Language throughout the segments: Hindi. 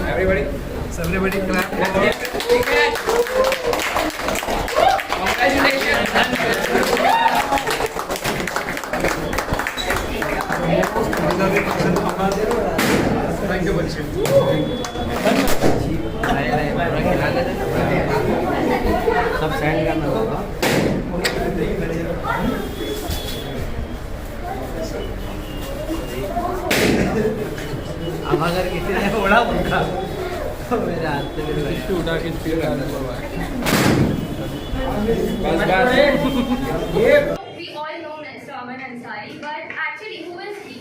Everybody, celebrity clap. Thank you, Bachchan. सब सेंड करना होगा। अब अगर किसी ने उड़ा उनका तो मेरे हाथ से भी उठा के फिर We all know Mr. Aman Ansari, but actually who is he?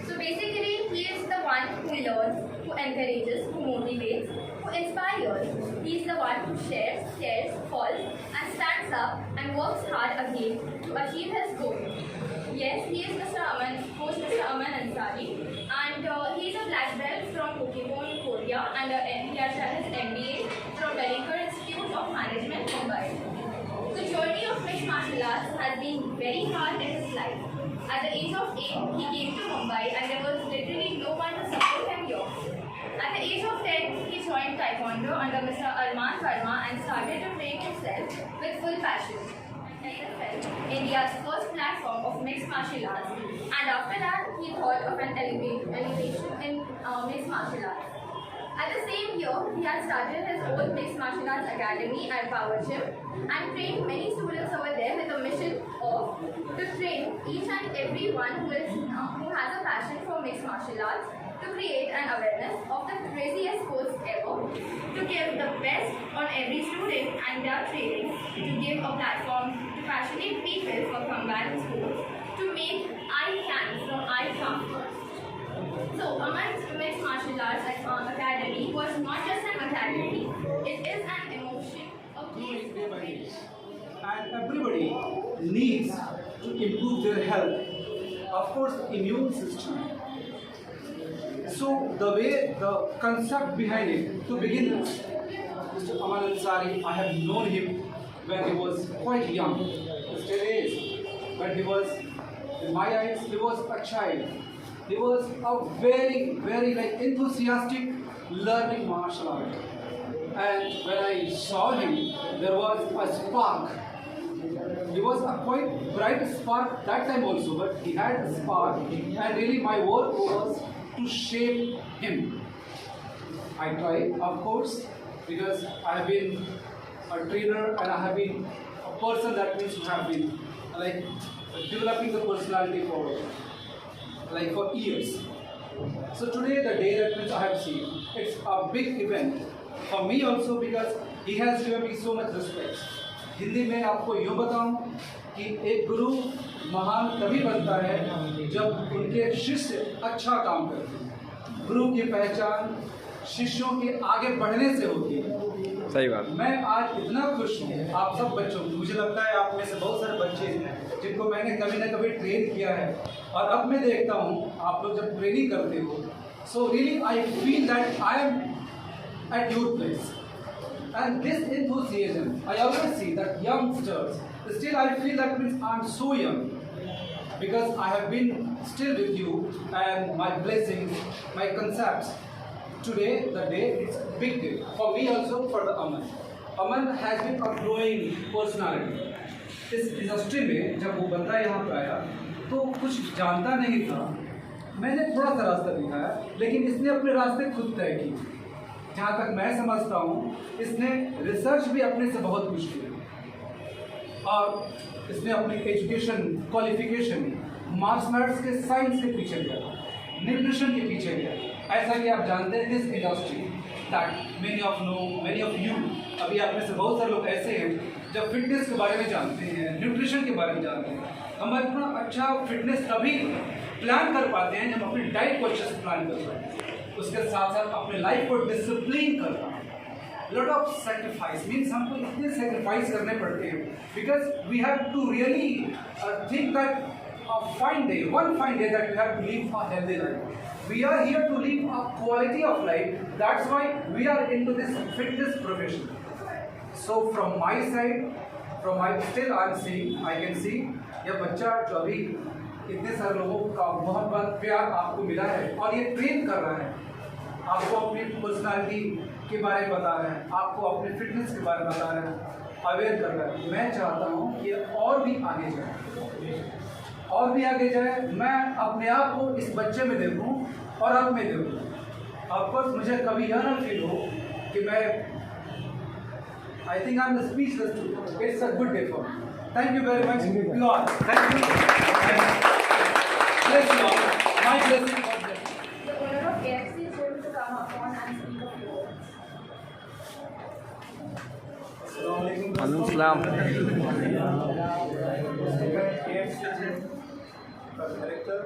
So basically he is the one who learns, who encourages, who motivates, who inspires. He is the one who shares, cares, falls and stands up and works hard again to achieve his goal. Yes, he is Mr. Aman Ansari, and he is a black belt from Pokemon, Korea, and he has done his MBA from Bellinger Institute of Management, Mumbai. The journey of mixed martial arts has been very hard in his life. At the age of 8, he came to Mumbai and there was literally no one to support him here. At the age of 10, he joined Taekwondo under Mr. Arman Verma and started to train himself with full passion. India's first platform of mixed martial arts, and after that he thought of an elevation in mixed martial arts. At the same year, he had started his own mixed martial arts academy at Power Gym and trained many students over there with a mission of to train each and every one who has a passion for mixed martial arts, to create an awareness of the craziest sports ever, to give the best on every student and their training, to give a platform to passionate people for combat sports, to make I can from I come. So Aman's mixed martial arts academy was not just an academy, it is an emotion, a place of faith. And everybody needs to improve their health. Of course, immune system. So the concept behind it, to begin with, Mr. Aman Ansari, I have known him when he was quite young, still is. When he was, in my eyes, he was a child. He was a very, very enthusiastic learning martial art. And when I saw him, there was a spark. He was a quite bright spark that time also, but he had a spark, and really my work was to shape him. I tried, of course, because I have been a trainer and I have been a person that means to have been developing the personality for years. So today, the day that which I have seen, it's a big event for me also because he has given me so much respect. Hindi में आपको यूँ बताऊं कि एक गुरु महान तभी बनता है जब उनके शिष्य अच्छा काम करते हैं। गुरु की पहचान शिष्यों के आगे बढ़ने से होती है। सही बात। मैं आज इतना खुश हूँ आप सब बच्चों, मुझे लगता है आप में से बहुत सारे बच्चे हैं जिनको मैंने कभी ना कभी ट्रेन किया है, और अब मैं देखता हूँ आप लोग जब ट्रेनिंग करते हो, so really I feel that I am at your place. And this enthusiasm, I always see that youngsters, still I feel that means I'm so young because I have been still with you and my blessings, my concepts. Today, the day is a big day for me also, for the Aman. Aman has been a growing personality. इस इंडस्ट्री में जब वो बंदा यहाँ पर आया तो कुछ जानता नहीं था, मैंने थोड़ा सा रास्ता दिखाया, लेकिन इसने अपने रास्ते खुद तय किए. जहाँ तक मैं समझता हूँ इसने रिसर्च भी अपने से बहुत कुछ किया और इसने अपनी एजुकेशन क्वालिफिकेशन मार्शल आर्ट्स के साइंस के पीछे गया, न्यूट्रिशन के पीछे गया. ऐसा कि आप जानते हैं this industry that many of you, अभी आप में से बहुत सारे लोग ऐसे हैं जब फिटनेस के बारे में जानते हैं, न्यूट्रिशन के बारे में जानते हैं. हम इतना अच्छा फिटनेस तभी प्लान कर पाते हैं जब अपनी डाइट को अच्छे से प्लान कर पाते हैं, उसके साथ साथ अपने लाइफ को डिसिप्लिन करना. लॉट ऑफ सेक्रीफाइस मीन्स हमको इतने सेक्रीफाइस करने पड़ते हैं because we have to really think that one fine day that we have to live a healthy life. We are here to live a quality of life. That's why we are into this fitness profession. So from my side, still I can see ये बच्चा जो अभी इतने सारे लोगों का बहुत प्यार आपको मिला है और ये ट्रेन कर रहा है. आपको अपनी पर्सनालिटी के बारे में बता रहे हैं, आपको अपने फिटनेस के बारे में बता रहे हैं, अवेयर कर रहे हैं। मैं चाहता हूँ कि और भी आगे जाए, और भी आगे जाए। मैं अपने आप को इस बच्चे में देखूँ और अब में देखूँ। ऑफकोर्स मुझे कभी यह ना फील हो कि मैं I think I am speechless too. It's a good day for me. Thank you very much you all. Thank you. Bless you all. My blessing for them. The owner of KFC is going to come up on and speak a few words. वालेकुम सलाम। डायरेक्टर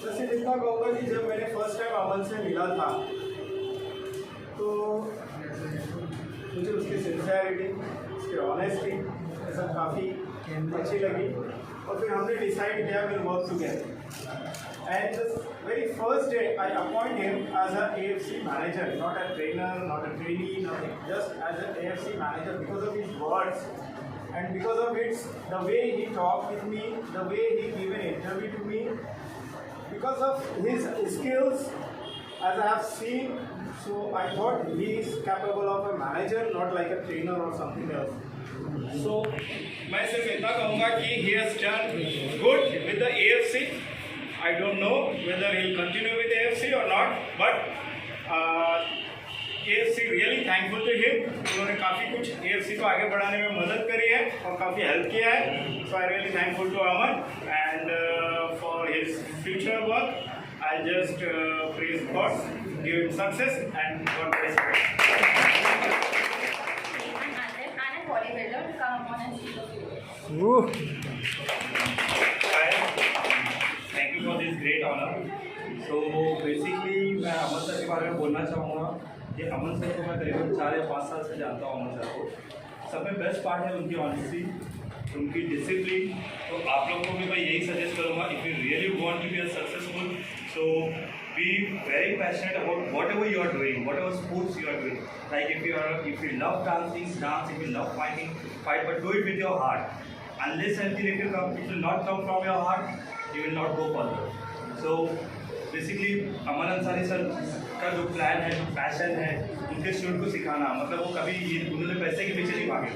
बस इतना कहूँगा कि जब मैंने फर्स्ट टाइम अमन से मिला था तो मुझे उसकी सिंसियरिटी, उसकी ऑनेस्टी ये सब काफ़ी अच्छी लगी और फिर हमने डिसाइड किया will work together. And the very first day I appoint him as a AFC manager, not a trainer, not a trainee, just as a AFC manager because of his words. And because of it, the way he talked with me, the way he gave an interview to me, because of his skills, as I have seen, so I thought he is capable of a manager, not like a trainer or something else. So, मैं सिर्फ इतना कहूँगा कि he has done good with the AFC. I don't know whether he will continue with AFC or not, but AFC really thankful to him. उन्होंने काफ़ी कुछ AFC को आगे बढ़ाने में मदद करी है और काफ़ी हेल्प किया है. So I really thankful to Aman and for his future work. I'll just praise God, give him success and God bless him. And a bodybuilder to come upon and speak a few words. Thank you for this great honor. So basically मैं अमन सर के बारे में बोलना चाहूँगा कि अमन सर को मैं करीबन 4 या 5 साल से जानता हूँ. अमन सर को सब में बेस्ट पार्ट है उनकी ऑनेस्टी, उनकी डिसिप्लिन. तो आप लोगों को भी मैं यही सजेस्ट करूँगा, if you really want to be a successful, so be very passionate about whatever you are doing, whatever sports you are doing. Like if you love dancing, dance. If you love fighting, fight, but do it with your heart. Unless until it will not come from your heart, you will not go further. So basically Aman Ansari sir का जो प्लान है, जो पैशन है, उनके स्टूडेंट को सिखाना, मतलब वो कभी उन्होंने पैसे के पीछे नहीं भागे.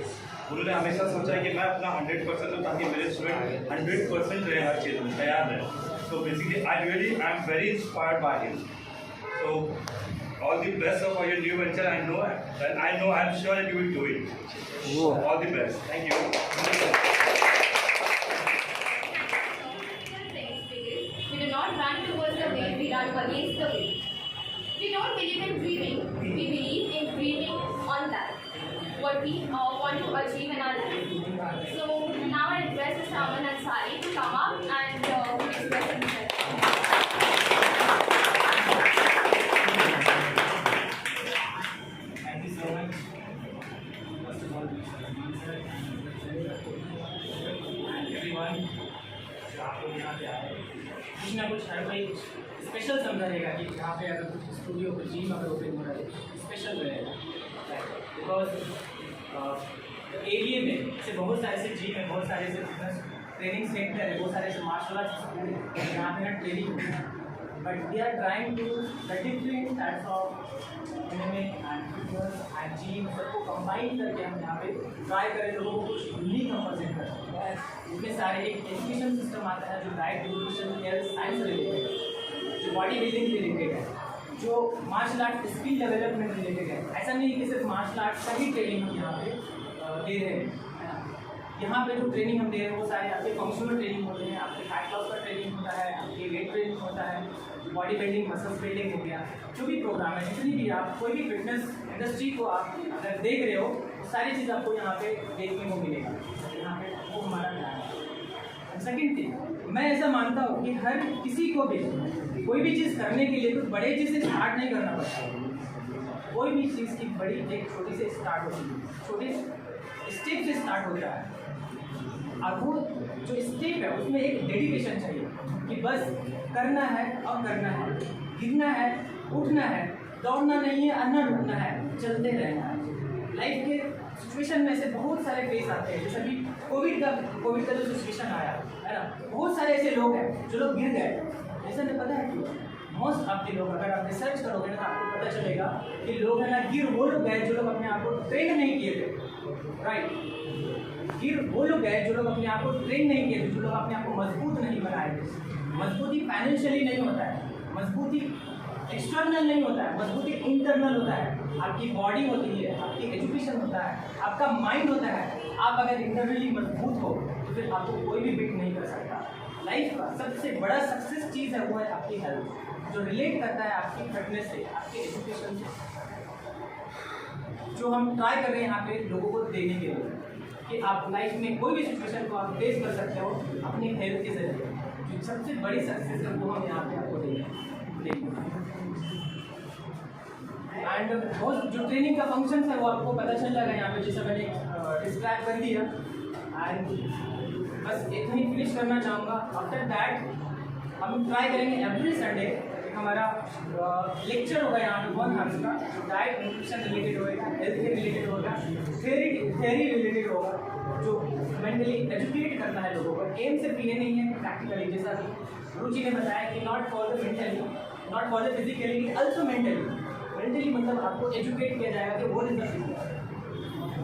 उन्होंने हमेशा सोचा है कि मैं अपना 100% दूँ ताकि मेरे स्टूडेंट 100% रहे, हर चीज़ में तैयार रहे. So basically I am very inspired by him. So all the best for your new venture. I'm sure that you will do it. Whoa. All the best. Thank you. We do not run towards the wind, we run against the wind. We don't believe in dreaming, we believe in dreaming on that. What we want to achieve in our life. So now I request Mr. Aman Ansari to come up and express himself. Thank you so much. First of all, everyone, जो आप लोग यहाँ पे आए, कुछ ना कुछ हर कोई स्पेशल समझा रहेगा कि यहाँ पे अगर कुछ स्टूडियो, कुछ जिम अगर ओपन हो रहा है, स्पेशल रहेगा. बिकॉज एरिया में ऐसे बहुत सारे से जिम है, बहुत सारे से फिटनेस ट्रेनिंग सेंटर है, बहुत सारे से मार्शल आर्ट्स स्कूल है, यहाँ पे ना ट्रेनिंग होती है. But we are trying to the different types of MMA and fitness and gym सबको कंबाइन करके हम यहाँ पे ट्राई करें, लोगों को कुछ यूनिक हम प्रेजेंट कर सकते हैं. इसमें सारे एक एजुकेशन सिस्टम आता है जो diet, nutrition, health, science related है, जो बॉडी बिल्डिंग रिलेटेड है, जो martial art skill development related है. ऐसा नहीं कि सिर्फ मार्शल आर्ट का ही ट्रेनिंग हम यहाँ पे दे रहे हैं. यहाँ पे जो ट्रेनिंग हम दे रहे हैं वो सारे आपके फंक्शनल ट्रेनिंग होते हैं, आपके फैट लॉस का ट्रेनिंग होता है, आपके वेट ट्रेनिंग होता है, बॉडी बिल्डिंग, मसल्स बिल्डिंग हो गया. जो भी प्रोग्राम है, जितनी भी आप कोई भी फिटनेस इंडस्ट्री को आप अगर देख रहे हो, सारी चीज़ आपको यहाँ पे देखने को मिलेगा. यहाँ पे वो हमारा प्लान है. सेकेंड थिंग, मैं ऐसा मानता हूँ कि हर किसी को भी कोई भी चीज़ करने के लिए कुछ बड़े चीज़ से स्टार्ट नहीं करना पड़ता. कोई भी चीज़ की बड़ी एक छोटी से स्टार्ट होती है, छोटे स्टेप से स्टार्ट होता है. और वो जो स्टेप है उसमें एक डेडिकेशन चाहिए कि बस करना है और करना है, गिरना है, उठना है, दौड़ना नहीं है, अन्ना रुकना है, चलते रहना है. लाइफ के सिचुएशन में ऐसे बहुत सारे फेस आते हैं, जैसे अभी कोविड का जो सिचुएशन आया है ना, बहुत सारे ऐसे लोग हैं जो लोग गिर गए. ऐसा नहीं पता है क्यों? मोस्ट ऑफ द लोग, अगर आप रिसर्च करोगे ना तो आपको पता चलेगा कि लोग है ना गिर वो लोग गए जो लोग अपने आप को ट्रेन नहीं किए थे, राइट। गिर वो लोग गए जो लोग अपने आप को ट्रेन नहीं किए थे, जो लोग अपने आप को मजबूत नहीं बनाए थे। मजबूती फाइनेंशियली नहीं होता है, मजबूती एक्सटर्नल नहीं होता है, मजबूती इंटरनल होता है। आपकी बॉडी होती है, आपकी एजुकेशन होता है, आपका माइंड होता है। आप अगर इंटरनली मजबूत हो तो फिर आपको कोई भी बीट नहीं कर सकता। लाइफ का सबसे बड़ा सक्सेस चीज़ है वो है आपकी हेल्थ, जो रिलेट करता है आपकी फिटनेस से, आपके एजुकेशन से। जो हम ट्राई कर रहे हैं यहाँ पे लोगों को देने के लिए कि आप लाइफ में कोई भी सिचुएशन को आप फेस कर सकते हो अपनी हेल्थ के जरिए। जो सबसे बड़ी सक्सेस है वो हम यहाँ पे आपको देंगे। एंड जो ट्रेनिंग का फंक्शन है वो आपको पता चल जाएगा यहाँ पे, जैसे मैंने डिस्क्राइब कर दिया। एंड बस इतना ही फिनिश करना चाहूँगा। आफ्टर दैट हम ट्राई करेंगे एवरी संडे हमारा लेक्चर होगा यहाँ पे 1 आवर्स का, डाइट न्यूट्रिशन रिलेटेड होगा, हेल्थ के रिलेटेड होगा, थेरी रिलेटेड होगा, जो मेंटली एजुकेट करना है लोगों को। एम से पीने नहीं है, प्रैक्टिकली, जैसा रुचि ने बताया कि not for the mentally, not for the physically, also mentally मतलब आपको एजुकेट किया जाएगा कि वो इज द फिजिकल।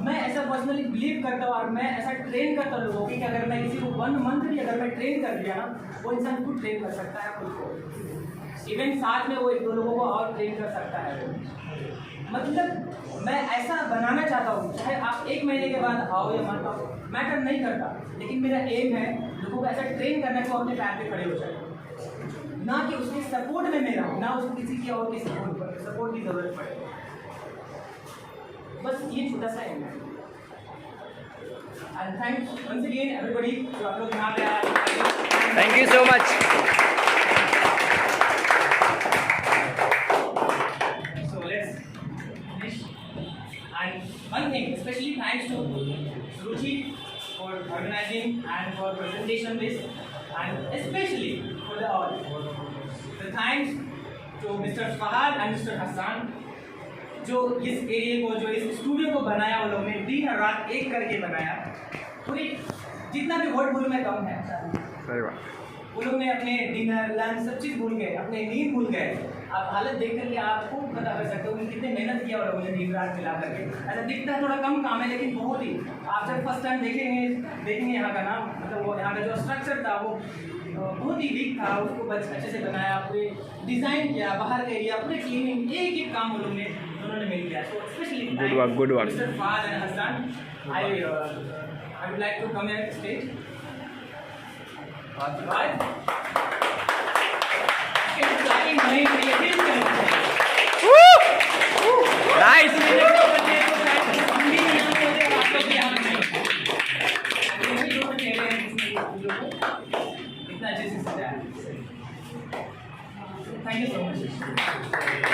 मैं ऐसा पर्सनली बिलीव करता हूँ और मैं ऐसा ट्रेन करता हूँ लोगों की कि अगर मैं किसी को 1 मंथ भी अगर मैं ट्रेन कर दिया ना, वो इंसान खुद ट्रेन कर सकता है खुद को। इवन साथ में वो 1-2 लोगों को और ट्रेन कर सकता है। मतलब मैं ऐसा बनाना चाहता हूँ, चाहे आप 1 महीने के बाद आओ या मत आओ, मैटर नहीं करता, लेकिन मेरा एम है लोगों को ऐसा ट्रेन करना कि वो अपने पैर पे खड़े हो जाए, ना कि उसके सपोर्ट में मेरा हो, ना उसको किसी की और की सपोर्ट की जरूरत पड़े। बस ये छोटा सा एम है। And thanks once again everybody जो आप लोग यहाँ पे आए। Thank you so much. So let's finish. And one thing, especially thanks to Ruchi for organizing and for presentation this, and especially for the all. The thanks to Mr. Fahad and Mr. Hassan, जो इस एरिया को, जो इस स्टूडियो को बनाया, वो लोग ने दिन और रात एक करके बनाया। पूरी जितना भी वर्ड बोलूँ मैं कम है। वो लोग ने अपने डिनर लंच सब चीज़ भूल गए, अपने नींद भूल गए। आप हालत देख करके आप खूब पता कर सकते हो कि कितने मेहनत किया और उन्होंने दिन रात मिला करके। ऐसा दिखता है थोड़ा कम काम है, लेकिन बहुत ही, आप जब फर्स्ट टाइम देखेंगे यहाँ का नाम, मतलब वो यहाँ का जो स्ट्रक्चर था वो बहुत ही वीक था, उसको अच्छे से बनाया, पूरे डिज़ाइन किया, बाहर का एरिया पूरे क्लीनिंग, एक काम वो लोग ने उन्होंने मिल किया। So specially good work mister Fahad and Hasan, I would like to come here stage. Nice. इतना अच्छे से सजाया। Thank you so much.